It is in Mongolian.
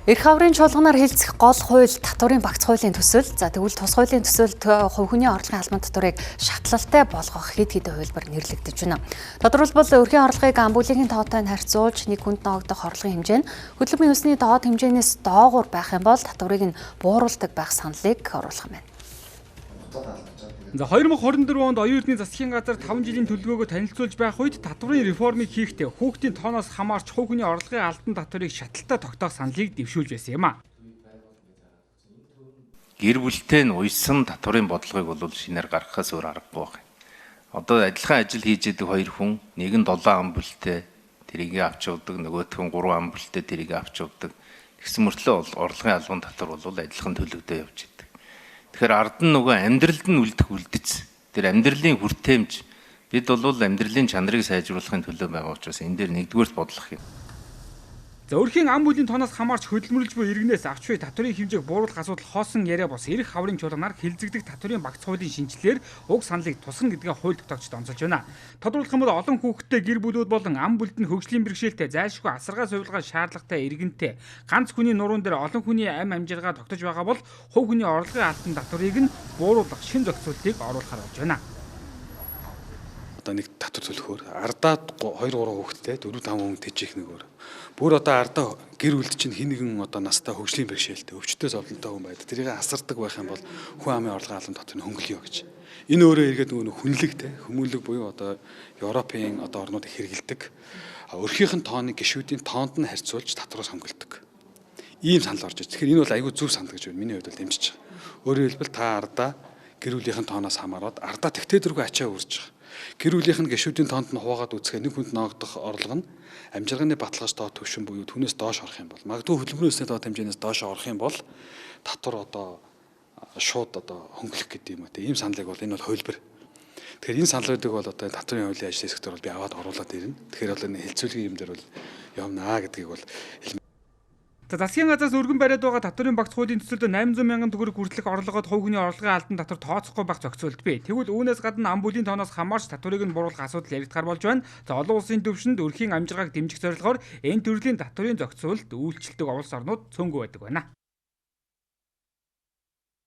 Эрх аврын чуулганаар хэлцэх гол хууль татварын багц хуулийн төсөл. За тэгвэл тус хуулийн төсөлд хувь хүний орлогын албан татварыг шатлалтай болгох хэд хэдэн хувилбар нэрлэгдэж байна. Тодорхойлбол өрхийн орлогыг ам бүлгийн тоотой харьцуулж нэг хүнд ногдох орлогын хэмжээ нь хөдөлмөрийн өсний доод хэмжээнээс доогуур байх юм бол татварыг нь бууруулдаг байх саналыг оруулах юм байна. За 2024 онд оюун эрдэнэ засгийн газар 5 жилийн төлөвлөгөөгөө танилцуулж байх үед татварын реформыг хийхдээ хүүхдийн тооноос хамаарч хувь хүний орлогын албан татварыг шатлалтаа тогтоох саналыг дэвшүүлж байсан юм а. Гэр бүлтэй нь уйсан татварын бодлогыг бол шинээр гаргахаас өөр аргагүй байна. Одоо адилхан ажил хийж идэг хоёр хүн нэг нь 7 ам бүлтэй тэрийг авч явдаг, нөгөөх нь 3 ам бүлтэй тэрийг авч явдаг. Тэгсэн мөртлөө орлогын албан татвар бол адилхан төлөвлөдөө явж идэг. Тэгэхээр ард нь нөгөө амьдралд нь үлдэх үлдэц. Тэр амьдралын хүртээмж бид бол амьдралын чанарыг сайжруулахын төлөө байгаа учраас энэ дээр нэгдүгээрт бодлох юм. За өрхийн ам бүлийн тооноос хамаарч хөдөлмөрлөж буй иргэнээс авч буй татварын хэмжээг бууруулах асуудал хоосон яриа бос эрх аврын чуулганаар хилцэгдэх татварын багц хуулийн шинжилгээр уг саналыг тусгана гэдгээ хууль тогтоогчид онцолж байна. Тодорхойлох юм бол олон хүүхэдтэй гэр бүлүүд болон ам бүлд нь хөгжлийн бэрхшээлтэй зайлшгүй асаргаа сувилгаа шаардлагатай иргэнтэй ганц хүний нуруунд дээр олон хүний амь амжиргаа тогтож байгаа бол хувь хүний орлогын албан татварыг нь бууруулах шин зохицуултыг оруулахар болж байна. Одоо нэг татвар төлөхөөр ардаа 2 3 хүүхэдтэй 4 5 хүн тэжих нэгөр. Бүр одоо ардаа гэр бүлд чинь хин нэгэн одоо настай хөгжлийн бэрхшээлтэй өвчтөй зовлонтой хүн байдаг. Тэрийг асардаг байх юм бол хүн амын орлогын албан татварыг хөнгөлөё гэж. Энэ өөрөө эргээд нөгөө хүнлэгтэй хүмүүнлэг буюу одоо Европын одоо орнууд хэрэгэлдэг. Өрхийнхэн тооны гишүүдийн тоонд нь харьцуулж татвараас хөнгөлдөг. Ийм санал орж иж. Тэгэхээр энэ бол айгүй зөв санал гэж байна. Миний хувьд бол дэмжиж байгаа. Өөрөөр хэлбэл та ардаа гэр бүлийнхэн тооноос хамаарат ардаа тэгтээдэргүй ачаа үрж байгаа. Гэр бүлийнх нь гишүүдийн тоонд нь хуваагаад үзэхэд нэг хүнд ногдох орлого нь амжиргааны баталгааж доод түвшин буюу түүнээс доош орох юм бол магадгүй хөдөлмөрийн өсний доод хэмжээнээс доош орох юм бол татвар одоо шууд одоо хөнгөлөх гэдэг юм уу тийм саналыг бол энэ бол хувилбар. Тэгэхээр энэ саналуудыг бол одоо татварын хуулийн ажлын хэсгээр бол би аваад оруулаад ирнэ. Тэгэхээр бол энэ хэлцүүлгийн юм дээр бол явнаа гэдгийг бол Засгийн газраас өргөн бариад байгаа татварын багц хуулийн төсөлд 800 мянган төгрөг хүртэлх орлогод хувь хүний орлогын албан татвар тооцохгүй байх зохицуултгүй. Тэгвэл үүнээс гадна ам бүлийн тооноос хамаарч татварыг нь бууруулах асуудал яригдахаар болж байна. За олон улсын түвшинд өрхийн амжиргааг дэмжих зорилгоор энэ төрлийн татварын зохицуулалт үйлчлдэг улс орнууд цөөнгүй байдаг байна.